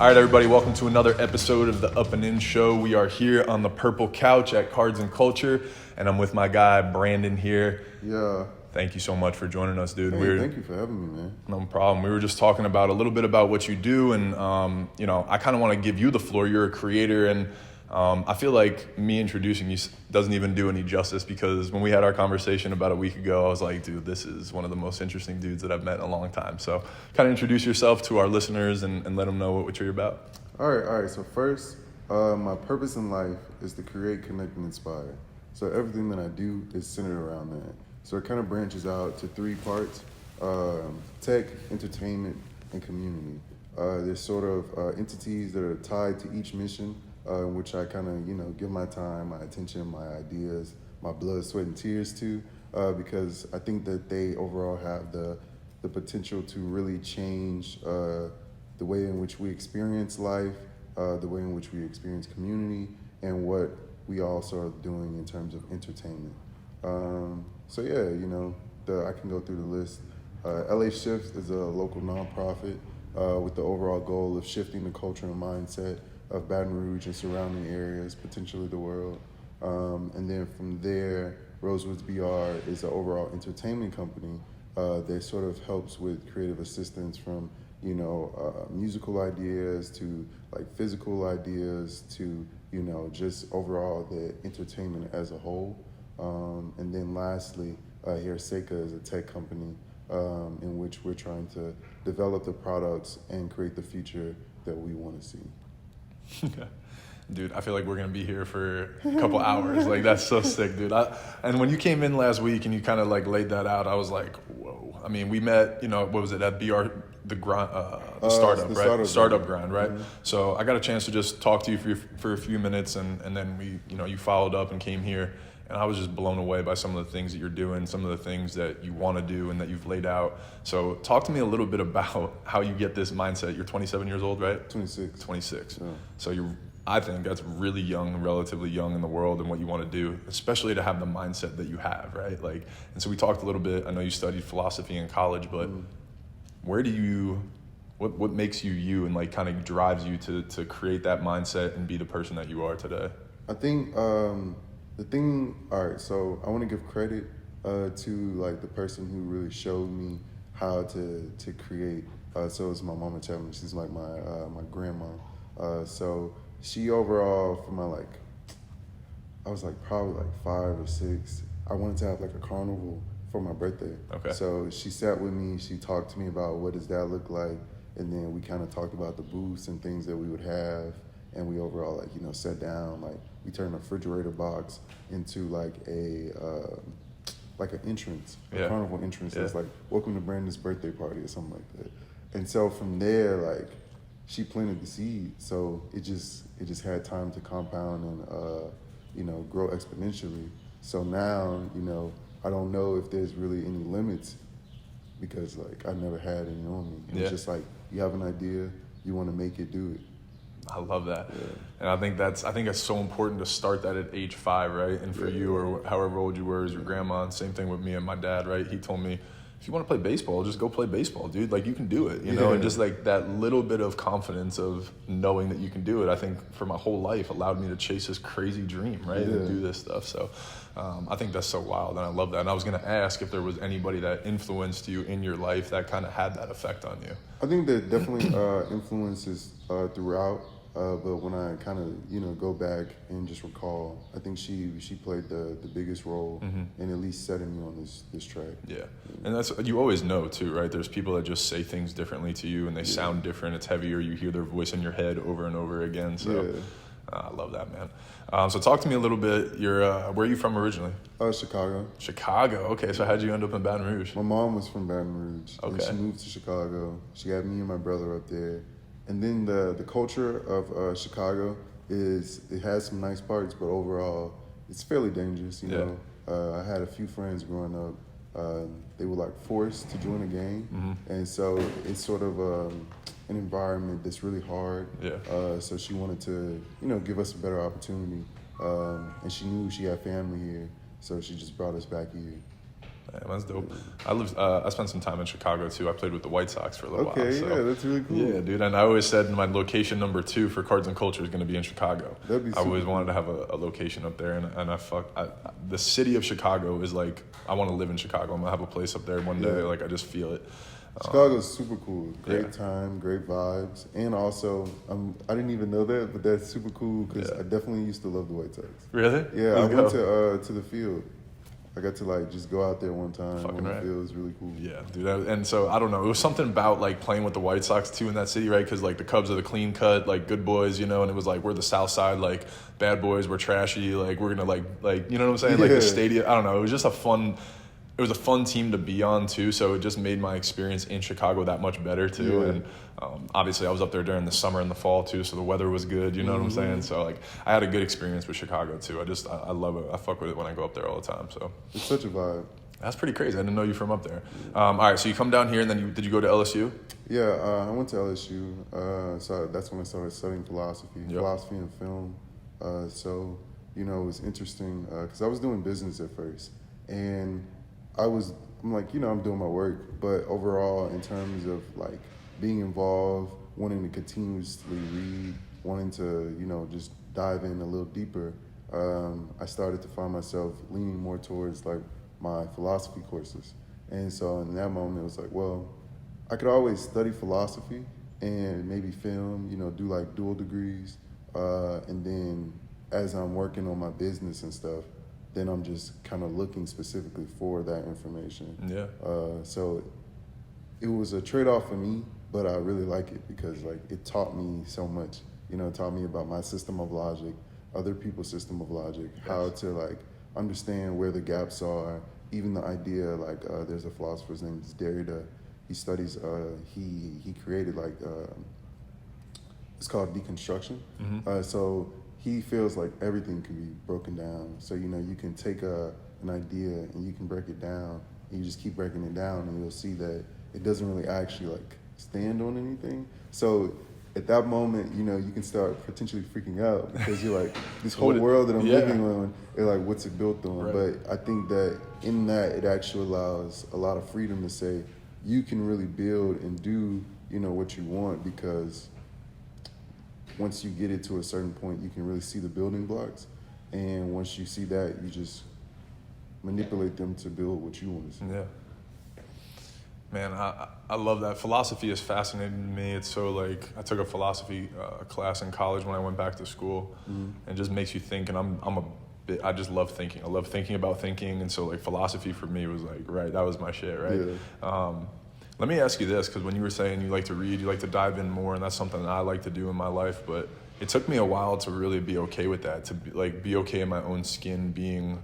All right, everybody, welcome to another episode of the Up and In Show. We are here on the purple couch at Cards and Culture, and I'm with my guy, Brandon, here. Yeah. Thank you so much for joining us, dude. Hey, thank you for having me, man. No problem. We were just talking about a little bit about what you do, and, I kind of want to give you the floor. You're a creator, and I feel like me introducing you doesn't even do any justice, because when we had our conversation about a week ago, I was like, dude, this is one of the most interesting dudes that I've met in a long time. So kind of introduce yourself to our listeners and let them know what you're about. All right. So first, my purpose in life is to create, connect, and inspire. So everything that I do is centered around that. So it kind of branches out to three parts: tech, entertainment, and community. There's sort of entities that are tied to each mission, in which I kind of, give my time, my attention, my ideas, my blood, sweat, and tears to, because I think that they overall have the potential to really change the way in which we experience life, the way in which we experience community, and what we also are doing in terms of entertainment. I can go through the list. LA Shifts is a local nonprofit with the overall goal of shifting the culture and mindset of Baton Rouge and surrounding areas, potentially the world. And then from there, Rosewoods BR is an overall entertainment company that sort of helps with creative assistance from, musical ideas to like physical ideas to, just overall the entertainment as a whole. And then lastly, here Seika is a tech company in which we're trying to develop the products and create the future that we want to see. Dude, I feel like we're going to be here for a couple hours. Like, that's so sick, dude. And when you came in last week and you kind of like laid that out, I was like, whoa. I mean, we met, what was it, at BR, the startup, right? Startup grind, right? Mm-hmm. So I got a chance to just talk to you for a few minutes, and then we, you followed up and came here. And I was just blown away by some of the things that you're doing, some of the things that you want to do and that you've laid out. So talk to me a little bit about how you get this mindset. You're 27 years old, right? 26. 26. Yeah. So I think that's really young, relatively young in the world and what you want to do, especially to have the mindset that you have, right? Like, and so we talked a little bit. I know you studied philosophy in college, but what makes you you, and like kind of drives you to create that mindset and be the person that you are today? I think, so I want to give credit to like the person who really showed me how to create. So it's my mama Chapman. She's like my grandma. So she overall, from I was like probably like 5 or 6. I wanted to have like a carnival for my birthday. Okay. So she sat with me. She talked to me about what does that look like, and then we kind of talked about the booths and things that we would have. And we overall, sat down, we turned a refrigerator box into like an entrance, a carnival entrance. Yeah. That's like, welcome to Brandon's birthday party or something like that. And so from there, she planted the seed. So it just had time to compound and, grow exponentially. So now, I don't know if there's really any limits, because I never had any on me. It's just you have an idea, you want to make it, do it. I love that. Yeah. And I think that's so important to start that at age 5, right? And for you, or however old you were as your grandma, and same thing with me and my dad, right? He told me, if you want to play baseball, just go play baseball, dude. Like, you can do it, know? And just that little bit of confidence of knowing that you can do it, I think for my whole life allowed me to chase this crazy dream, right? And do this stuff. So I think that's so wild, and I love that. And I was going to ask if there was anybody that influenced you in your life that kind of had that effect on you. I think that definitely influences throughout. But when I kind of, go back and just recall, I think she played the biggest role in at least setting me on this track. Yeah. And that's, you always know too, right? There's people that just say things differently to you, and they sound different. It's heavier. You hear their voice in your head over and over again. So I love that, man. So talk to me a little bit. Where are you from originally? Chicago. Chicago. Okay. So how'd you end up in Baton Rouge? My mom was from Baton Rouge. Okay. And she moved to Chicago. She had me and my brother up there. And then the culture of Chicago it has some nice parts, but overall it's fairly dangerous. I had a few friends growing up. They were forced to join a gang, and so it's sort of an environment that's really hard. Yeah. So she wanted to give us a better opportunity, and she knew she had family here, so she just brought us back here. Man, that's dope. I spent some time in Chicago too. I played with the White Sox for a little while. Okay, So. yeah, that's really cool. Yeah, dude. And I always said my location number 2 for Cards and Culture is going to be in Chicago. That'd be I always super wanted to have a location up there, and the city of Chicago is like, I want to live in Chicago. I'm going to have a place up there one day. Yeah. Like, I just feel it. Chicago's super cool. Great Yeah. time, great vibes. And also, I didn't even know that, but that's super cool because I definitely used to love the White Sox. Really? Yeah, Let's I go. went to the field. I got to like just go out there one time Fucking on the right. field. It was really cool. Yeah, dude. And so, I don't know. It was something about, like, playing with the White Sox, too, in that city, right? Because, like, the Cubs are the clean cut, like, good boys, you know? And it was like, we're the South Side, like, bad boys, we're trashy. Like, we're going to, like, you know what I'm saying? Like, the Yeah. stadium. I don't know. It was just a fun team to be on, too. So, it just made my experience in Chicago that much better, too. Yeah. And obviously, I was up there during the summer and the fall, too. So, the weather was good. You know what I'm saying? So, like, I had a good experience with Chicago, too. I love it. I fuck with it when I go up there all the time. So, It's such a vibe. that's pretty crazy. I didn't know you from up there. All right, so you come down here, and then did you go to LSU? Yeah, I went to LSU. So that's when I started studying philosophy, Yep. philosophy and film. So, you know, it was interesting because I was doing business at first. And I'm like, you know, I'm doing my work. But overall, in terms of like being involved, wanting to continuously read, wanting to, you know, just dive in a little deeper, I started to find myself leaning more towards like my philosophy courses. And so in that moment, it was like, well, I could always study philosophy and maybe film, you know, do like dual degrees. And then as I'm working on my business and stuff, then I'm just kind of looking specifically for that information. Yeah. So it was a trade-off for me, but I really like it because like it taught me so much. You know, it taught me about my system of logic, other people's system of logic, how to like understand where the gaps are. Even the idea, like there's a philosopher's name is Derrida. He studies. He created like it's called deconstruction. So he feels like everything can be broken down. So you know you can take an idea and you can break it down, and you just keep breaking it down, and you'll see that it doesn't really actually like stand on anything. So at that moment, you know, you can start potentially freaking out because you're like, this whole world that I'm living on, it's like, what's it built on? Right. But I think that in that, it actually allows a lot of freedom to say, you can really build and do, you know, what you want because once you get it to a certain point, you can really see the building blocks. And once you see that, you just manipulate them to build what you want to see. Yeah. Man, I love that. Philosophy is fascinating to me. It's so like, I took a philosophy class in college when I went back to school, and it just makes you think, and I just love thinking. I love thinking about thinking, and so like philosophy for me was like, right, that was my shit, right? Yeah. Let me ask you this, because when you were saying you like to read, you like to dive in more, and that's something that I like to do in my life, but it took me a while to really be okay with that, to be okay in my own skin, being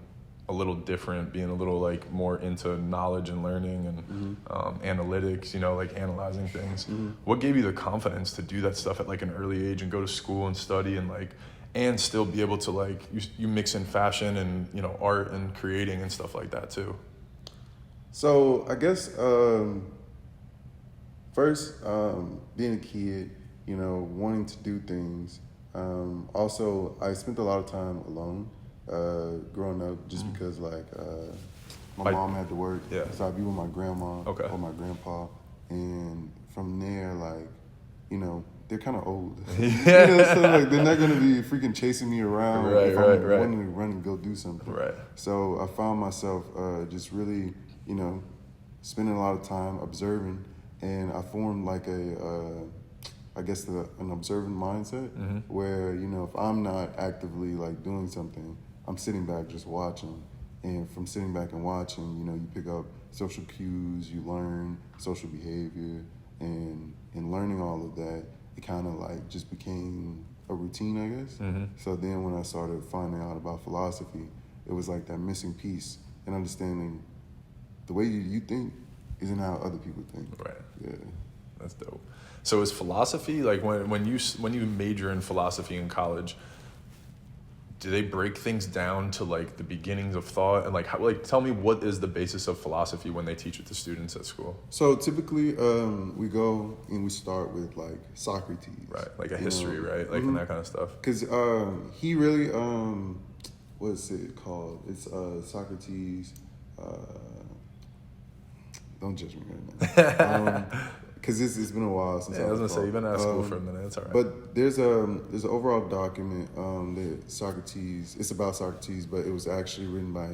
a little different, being a little like more into knowledge and learning and analytics, you know, like analyzing things. What gave you the confidence to do that stuff at like an early age and go to school and study and like, and still be able to like, you mix in fashion and, you know, art and creating and stuff like that too? So I guess first, being a kid, you know, wanting to do things. Also, I spent a lot of time alone growing up just because like my mom had to work. Yeah. So I'd be with my grandma Okay. or my grandpa. And from there, like, you know, they're kind of old. Yeah. You know, so like they're not going to be freaking chasing me around if I'm Right. wanting to run and go do something. Right. So I found myself just really, you know, spending a lot of time observing, and I formed like an observant mindset where, you know, if I'm not actively like doing something, I'm sitting back just watching. And from sitting back and watching, you know, you pick up social cues, you learn social behavior, and in learning all of that, it kind of like just became a routine, I guess. So then when I started finding out about philosophy, it was like that missing piece and understanding the way you think isn't how other people think. Right. Yeah. That's dope. So is philosophy, like when you major in philosophy in college, do they break things down to like the beginnings of thought and like how, like tell me what is the basis of philosophy when they teach it to students at school? So typically we go and we start with like Socrates. Right, like a history, right? Like and that kind of stuff. Because he really, what is it called? It's Socrates. don't judge me right now. Because it's been a while since I was gonna say you've been out of school for a minute. It's all right. But there's an overall document that Socrates. It's about Socrates, but it was actually written by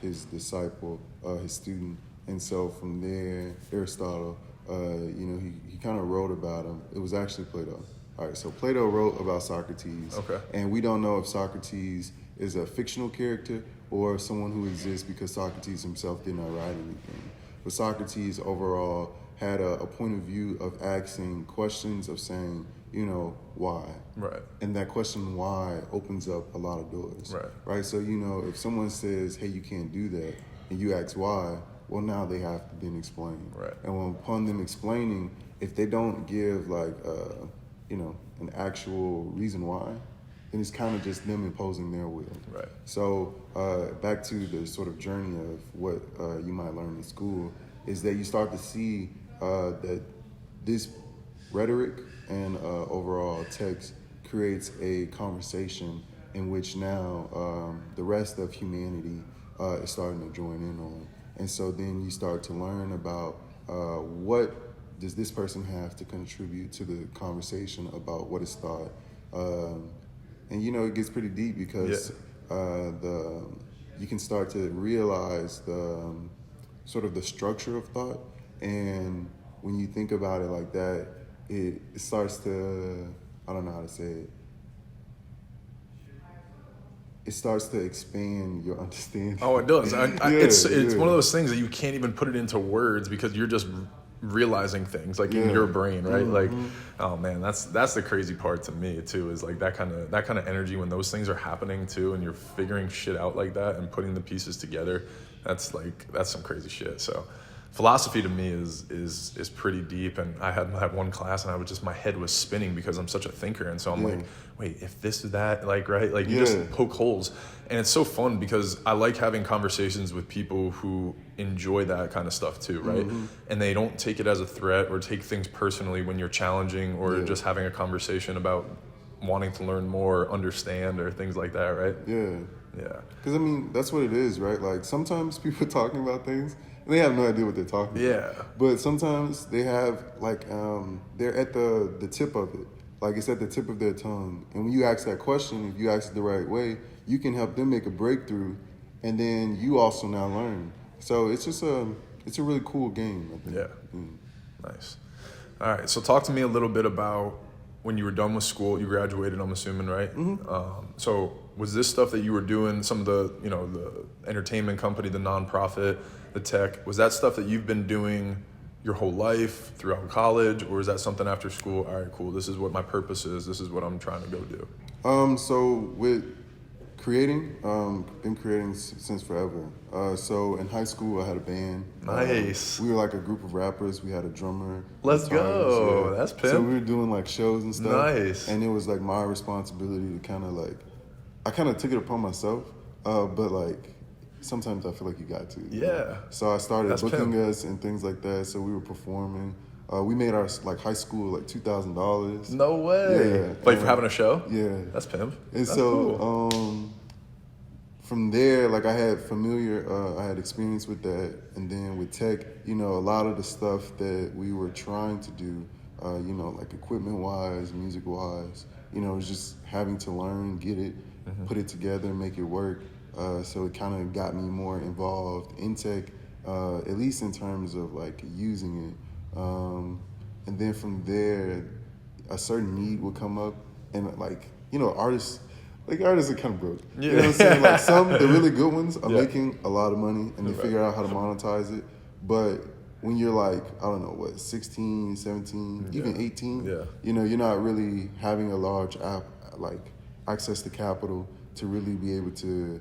his disciple, his student. And so from there, Aristotle, he kind of wrote about him. It was actually Plato. All right, so Plato wrote about Socrates. Okay. And we don't know if Socrates is a fictional character or someone who exists because Socrates himself did not write anything. But Socrates overall had a point of view of asking questions of saying, why? Right. And that question why opens up a lot of doors. Right. Right. So, if someone says, hey, you can't do that, and you ask why, well, now they have to then explain. Right. And upon them explaining, if they don't give an actual reason why, then it's kind of just them imposing their will. Right. So back to the sort of journey of what you might learn in school is that you start to see that this rhetoric and overall text creates a conversation in which now the rest of humanity is starting to join in on. And so then you start to learn about what does this person have to contribute to the conversation about what is thought. And it gets pretty deep because you can start to realize the sort of the structure of thought. And when you think about it like that, it starts to, I don't know how to say it. It starts to expand your understanding. Oh, it does. It's one of those things that you can't even put it into words because you're just realizing things like in your brain, right? Mm-hmm. Like, oh man, that's the crazy part to me too, is like that kind of energy when those things are happening too, and you're figuring shit out like that and putting the pieces together. That's some crazy shit. So philosophy to me is pretty deep, and I had one class and my head was spinning because I'm such a thinker, and so I'm like, wait, if this is that, like, right, like you just poke holes, and it's so fun because I like having conversations with people who enjoy that kind of stuff too, right? Mm-hmm. And they don't take it as a threat or take things personally when you're challenging or just having a conversation about wanting to learn more, understand, or things like that, right? Yeah. Because that's what it is, right? Like sometimes people talking about things, they have no idea what they're talking about. But sometimes they have, they're at the tip of it. Like, it's at the tip of their tongue. And when you ask that question, if you ask it the right way, you can help them make a breakthrough. And then you also now learn. So it's just it's a really cool game, I think. Yeah. Nice. All right. So talk to me a little bit about when you were done with school. You graduated, I'm assuming, right? Mm-hmm. So was this stuff that you were doing, some of the, the entertainment company, the nonprofit, the tech, was that stuff that you've been doing your whole life throughout college, or is that something after school? All right, cool. This is what my purpose is. This is what I'm trying to go do. So with creating, been creating since forever. So in high school, I had a band. Nice. We were like a group of rappers. We had a drummer. Let's go. That's pimp. So we were doing like shows and stuff. Nice. And it was like my responsibility to I kind of took it upon myself, but like sometimes I feel like you got to. Yeah. So I started booking pimp. us and things like that. So we were performing. We made our high school $2,000. No way. Yeah. Like for having a show? Yeah. That's pimp. And That's so cool. From there, I had experience with that. And then with tech, a lot of the stuff that we were trying to do, like equipment-wise, music-wise, it was just having to learn, get it, put it together, make it work. So it kind of got me more involved in tech, at least in terms of using it. And then from there, a certain need would come up, and artists are kind of broke. Yeah. You know what I'm saying? The really good ones are making a lot of money, and they figure out how to monetize it. But when you're 16, 17, even 18, you're not really having a large access to capital to really be able to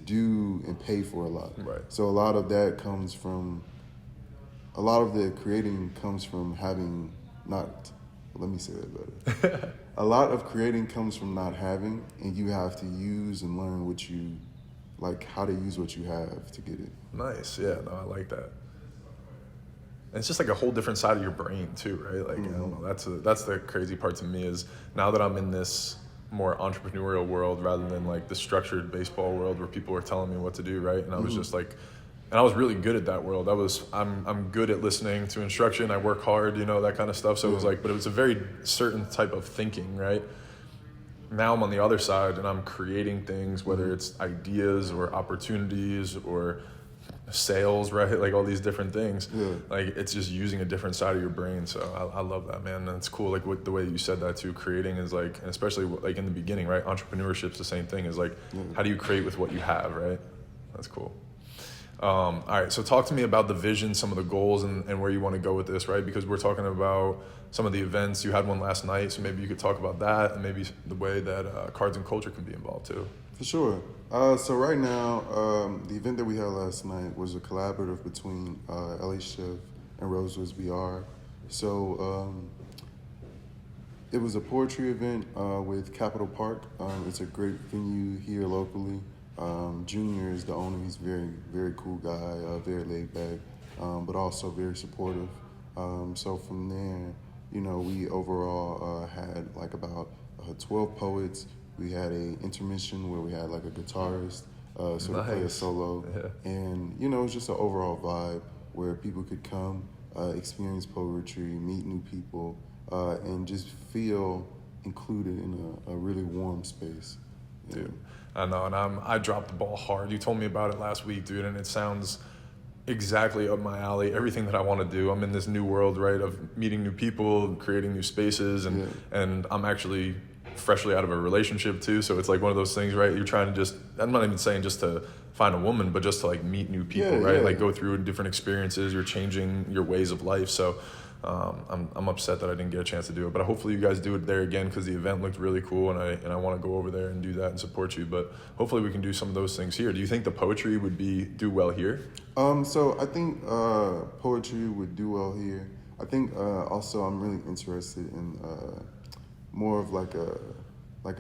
do and pay for a lot. Right. So a lot of that comes from, a lot of the creating comes from having not, let me say that better. A lot of creating comes from not having, and you have to use and learn what you, how to use what you have to get it. Nice. Yeah, no, I like that. And it's just a whole different side of your brain too, right? I don't know. That's the crazy part to me is now that I'm in this more entrepreneurial world rather than the structured baseball world where people are telling me what to do, right? And I was just And I was really good at that world. I'm good at listening to instruction. I work hard, that kind of stuff. So it was like, but it was a very certain type of thinking, right? Now I'm on the other side and I'm creating things, whether it's ideas or opportunities or sales, right? Like all these different things. Yeah. Like it's just using a different side of your brain. So I love that, man. And it's cool. Like the way you said that too, creating is like, and especially like in the beginning, right? Entrepreneurship's the same thing, is like, how do you create with what you have, right? That's cool. All right, so talk to me about the vision, some of the goals, and where you want to go with this, right? Because we're talking about some of the events. You had one last night, so maybe you could talk about that and maybe the way that Cards and Culture can be involved too. For sure. So right now, the event that we had last night was a collaborative between LA Chef and Rosewoods BR. So it was a poetry event with Capitol Park. It's a great venue here locally. Junior is the owner. He's a very, very cool guy, very laid back, but also very supportive. So from there, we overall had like about 12 poets. We had a intermission where we had like a guitarist, sort of play a solo. Yeah. And, it was just an overall vibe where people could come, experience poetry, meet new people, and just feel included in a really warm space. Dude, I know, and I dropped the ball hard. You told me about it last week, dude, and it sounds exactly up my alley. Everything that I want to do. I'm in this new world, right, of meeting new people, creating new spaces, and I'm actually freshly out of a relationship too. So it's like one of those things, right? You're trying to I'm not even saying just to find a woman, but just to like meet new people, right? Like go through different experiences. You're changing your ways of life. So I'm upset that I didn't get a chance to do it, but hopefully you guys do it there again, because the event looked really cool, and I want to go over there and do that and support you. But hopefully we can do some of those things here. Do you think the poetry would do well here? So I think poetry would do well here. I think also I'm really interested in more of like a I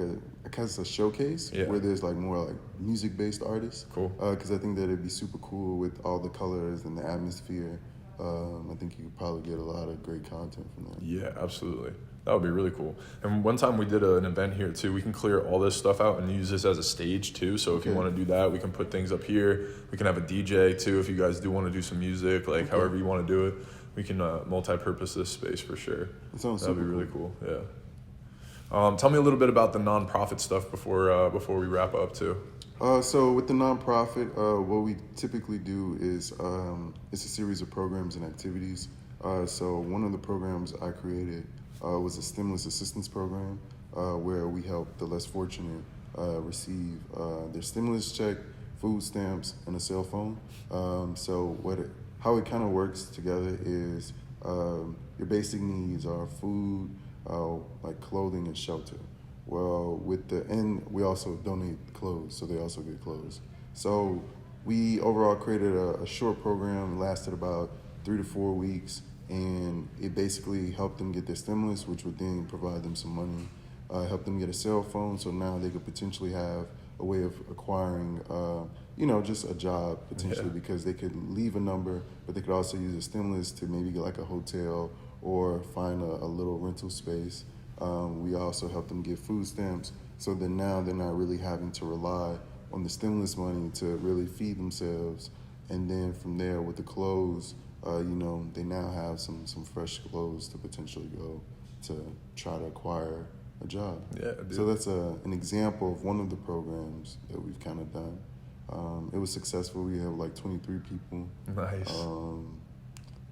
guess a showcase where there's like more like music-based artists. Cool. Because I think that it'd be super cool with all the colors and the atmosphere. I think you could probably get a lot of great content from that. Yeah, absolutely. That would be really cool. And one time we did an event here too. We can clear all this stuff out and use this as a stage too. So if you want to do that, we can put things up here. We can have a DJ too if you guys do want to do some music, like however you want to do it. We can multi-purpose this space for sure. That'd be really cool. Yeah. Tell me a little bit about the nonprofit stuff before we wrap up too. So with the nonprofit, what we typically do is it's a series of programs and activities. So one of the programs I created was a stimulus assistance program where we help the less fortunate receive their stimulus check, food stamps, and a cell phone. So how it kind of works together is your basic needs are food, like clothing and shelter. Well, we also donate clothes, so they also get clothes. So we overall created a short program. It lasted about 3 to 4 weeks, and it basically helped them get their stimulus, which would then provide them some money, help them get a cell phone, so now they could potentially have a way of acquiring, just a job potentially, because they could leave a number, but they could also use a stimulus to maybe get like a hotel or find a little rental space. We also help them get food stamps, so that now they're not really having to rely on the stimulus money to really feed themselves. And then from there, with the clothes, they now have some fresh clothes to potentially go to try to acquire a job. Yeah, dude. So that's an example of one of the programs that we've kind of done. It was successful. We have like 23 people. Nice.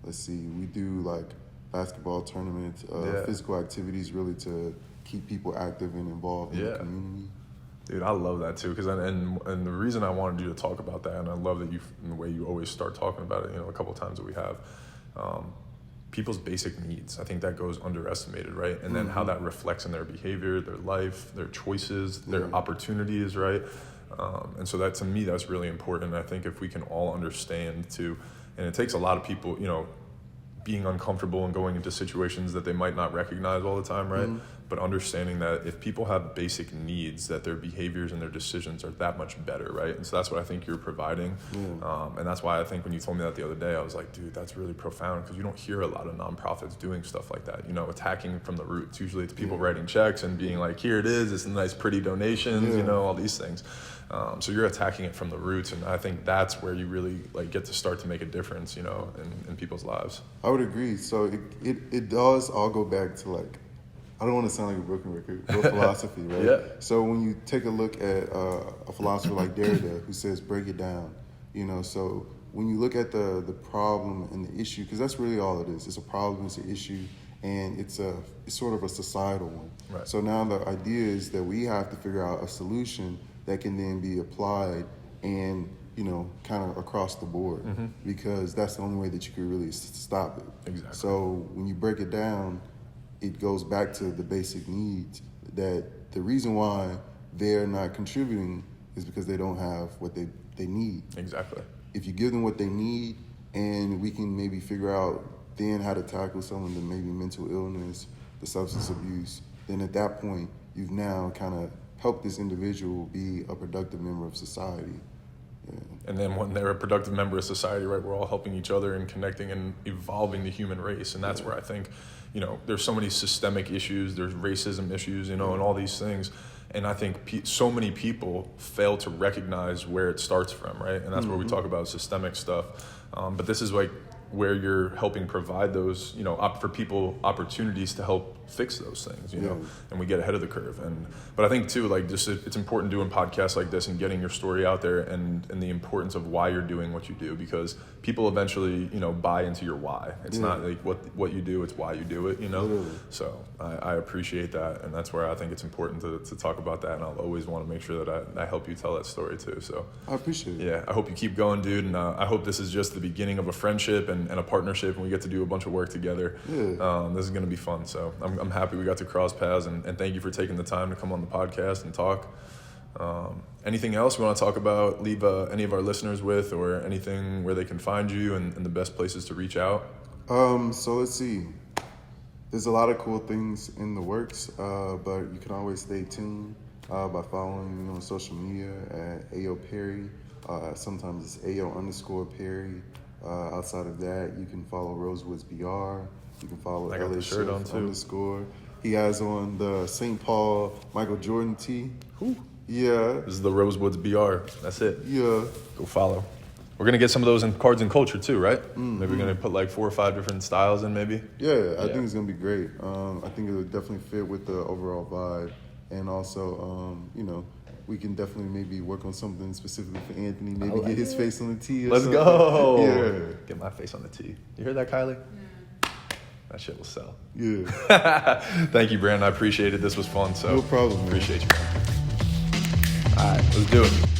Let's see, we do like basketball tournaments, physical activities, really to keep people active and involved in the community. Dude, I love that too, because and the reason I wanted you to talk about that, and I love that in the way you always start talking about it, a couple of times that we have, people's basic needs. I think that goes underestimated, right? And then how that reflects in their behavior, their life, their choices, their opportunities, right? And so that, to me, that's really important. I think if we can all understand too, and it takes a lot of people, being uncomfortable and going into situations that they might not recognize all the time, right? but understanding that if people have basic needs, that their behaviors and their decisions are that much better, right? And so that's what I think you're providing. And that's why I think when you told me that the other day, I was like, dude, that's really profound, because you don't hear a lot of nonprofits doing stuff like that, you know, attacking from the roots. Usually it's people writing checks and being like, here it is, it's nice pretty donations, you know, all these things. So you're attacking it from the roots, and I think that's where you really like get to start to make a difference, you know, in people's lives. I would agree. So it does all go back to, like, I don't want to sound like a broken record, but philosophy, right? Yeah. So when you take a look at a philosopher like Derrida, who says break it down, you know, so when you look at the problem and the issue, because that's really all it is. It's a problem, it's an issue, and it's sort of a societal one. Right. So now the idea is that we have to figure out a solution that can then be applied and, you know, kind of across the board, because that's the only way that you can really stop it. Exactly. So when you break it down, it goes back to the basic needs, that the reason why they're not contributing is because they don't have what they need. Exactly. If you give them what they need, and we can maybe figure out then how to tackle some of the maybe mental illness, the substance abuse, then at that point, you've now kind of helped this individual be a productive member of society. Yeah. And then when they're a productive member of society, right, we're all helping each other and connecting and evolving the human race. And that's where I think, you know, there's so many systemic issues, there's racism issues, you know, and all these things. And I think so many people fail to recognize where it starts from, right? And that's where we talk about systemic stuff. But this is like where you're helping provide those, you know, for people opportunities to help fix those things, you know, and we get ahead of the curve. But I think too, like, just it's important doing podcasts like this and getting your story out there, and the importance of why you're doing what you do, because people eventually, you know, buy into your why. It's not like what you do, it's why you do it, you know? Literally. So I appreciate that, and that's where I think it's important to talk about that, and I'll always want to make sure that I help you tell that story too. So I appreciate it. Yeah, I hope you keep going, dude, and I hope this is just the beginning of a friendship and a partnership, and we get to do a bunch of work together. This is going to be fun, so I'm happy we got to cross paths, and thank you for taking the time to come on the podcast and talk. Anything else we want to talk about, leave any of our listeners with, or anything where they can find you and the best places to reach out? So let's see. There's a lot of cool things in the works, but you can always stay tuned by following me on social media at AO Pari. Sometimes it's AO_Pari. Outside of that, you can follow Rosewoods BR. You can follow I got the shirt on too. _. He has on the St. Paul Michael Jordan tee. Ooh. Yeah. This is the Rosewoods BR. That's it. Yeah. Go follow. We're going to get some of those in Cards and Culture too, right? Maybe we're going to put like 4 or 5 different styles in maybe? Yeah, I think it's going to be great. I think it would definitely fit with the overall vibe. And also, you know, we can definitely maybe work on something specifically for Anthony. Maybe get his face on the tee or Let's something. go. Yeah. Get my face on the tee. You heard that, Kylie? That shit will sell. Yeah. Thank you, Brandon. I appreciate it. This was fun. So No problem, man. Appreciate you, man. All right, let's do it.